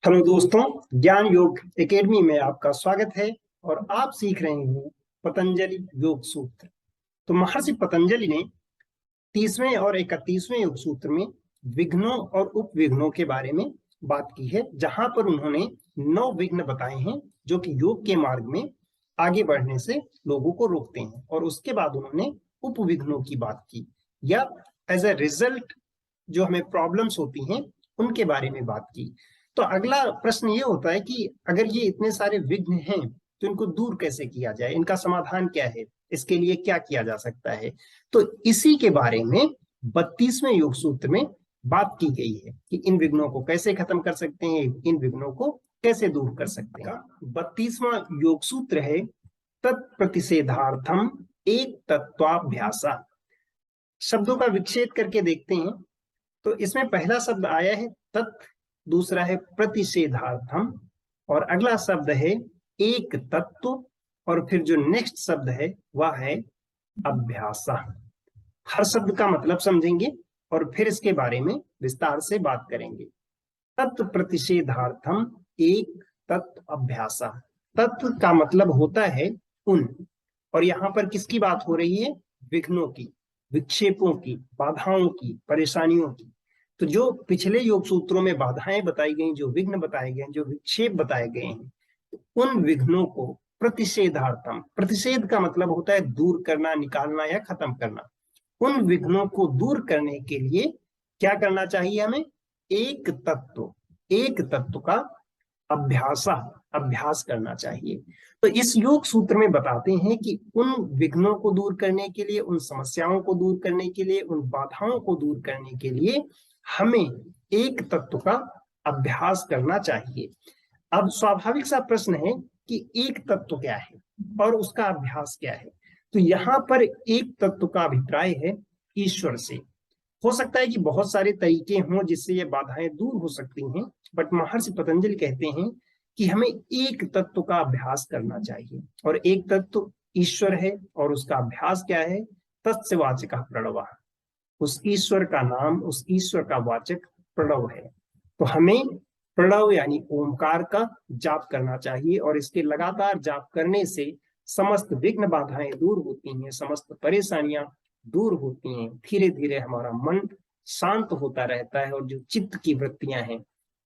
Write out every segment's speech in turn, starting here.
Hello दोस्तों, ज्ञान योग एकेडमी में आपका स्वागत है। और आप सीख रहे हैं पतंजलि योग सूत्र। तो महर्षि पतंजलि ने 30वें और 31वें योग सूत्र में विघ्नों और उपविघ्नों के बारे में बात की है, जहां पर उन्होंने 9 विघ्न बताए हैं जो कि योग के मार्ग में आगे बढ़ने से लोगों को रोकते हैं। और उसके बाद उन्होंने उपविघ्नों की बात की, या एज ए रिजल्ट जो हमें प्रॉब्लम्स होती हैं उनके बारे में बात की। तो अगला प्रश्न ये होता है कि अगर ये इतने सारे विघ्न हैं तो इनको दूर कैसे किया जाए, इनका समाधान क्या है, इसके लिए क्या किया जा सकता है। तो इसी के बारे में 32वें योग सूत्र में बात की गई है कि इन विघ्नों को कैसे खत्म कर सकते हैं, इन विघ्नों को कैसे दूर कर सकते हैं। 32वां योग सूत्र है तत्प्रतिषेधार्थम एक तत्वाभ्यासा। शब्दों का विच्छेद करके देखते हैं। तो इसमें पहला शब्द आया है तत्, दूसरा है प्रतिषेधार्थम, और अगला शब्द है एक तत्व, और फिर जो नेक्स्ट शब्द है वह है अभ्यासा। हर शब्द का मतलब समझेंगे और फिर इसके बारे में विस्तार से बात करेंगे। तत्व प्रतिषेधार्थम एक तत्व अभ्यासा। तत्व का मतलब होता है उन, और यहाँ पर किसकी बात हो रही है? विघ्नों की, विक्षेपों की, बाधाओं की, परेशानियों की। तो जो पिछले योग सूत्रों में बाधाएं बताई गई, जो विघ्न बताए गए, जो विक्षेप बताए गए हैं, उन विघ्नों को प्रतिषेधार्थम, प्रतिषेध का मतलब होता है दूर करना, निकालना या खत्म करना। उन विघ्नों को दूर करने के लिए क्या करना चाहिए हमें? एक तत्व, एक तत्व का अभ्यासा, अभ्यास करना चाहिए। तो इस योग सूत्र में बताते हैं कि उन विघ्नों को दूर करने के लिए, उन समस्याओं को दूर करने के लिए, उन बाधाओं को दूर करने के लिए हमें एक तत्व का अभ्यास करना चाहिए। अब स्वाभाविक सा प्रश्न है कि एक तत्व क्या है और उसका अभ्यास क्या है। तो यहाँ पर एक तत्व का अभिप्राय है ईश्वर से। हो सकता है कि बहुत सारे तरीके हों जिससे ये बाधाएं दूर हो सकती हैं, बट महर्षि पतंजलि कहते हैं कि हमें एक तत्व का अभ्यास करना चाहिए, और एक तत्व ईश्वर है, और उसका अभ्यास क्या है? तत्स्य वाचक प्रणव। उस ईश्वर का नाम, उस ईश्वर का वाचक प्रणव है। तो हमें प्रणव यानी ओमकार का जाप करना चाहिए, और इसके लगातार जाप करने से समस्त विघ्न बाधाएं दूर होती हैं, समस्त परेशानियां दूर होती हैं। धीरे धीरे हमारा मन शांत होता रहता है, और जो चित्त की वृत्तियां हैं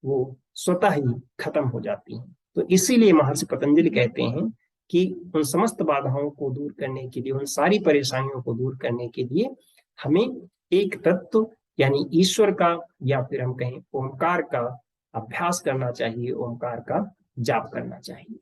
वो स्वतः ही खत्म हो जाती हैं। तो इसीलिए महर्षि पतंजलि कहते हैं कि उन समस्त बाधाओं को दूर करने के लिए, उन सारी परेशानियों को दूर करने के लिए हमें एक तत्व यानी ईश्वर का, या फिर हम कहें ओमकार का अभ्यास करना चाहिए, ओमकार का जाप करना चाहिए।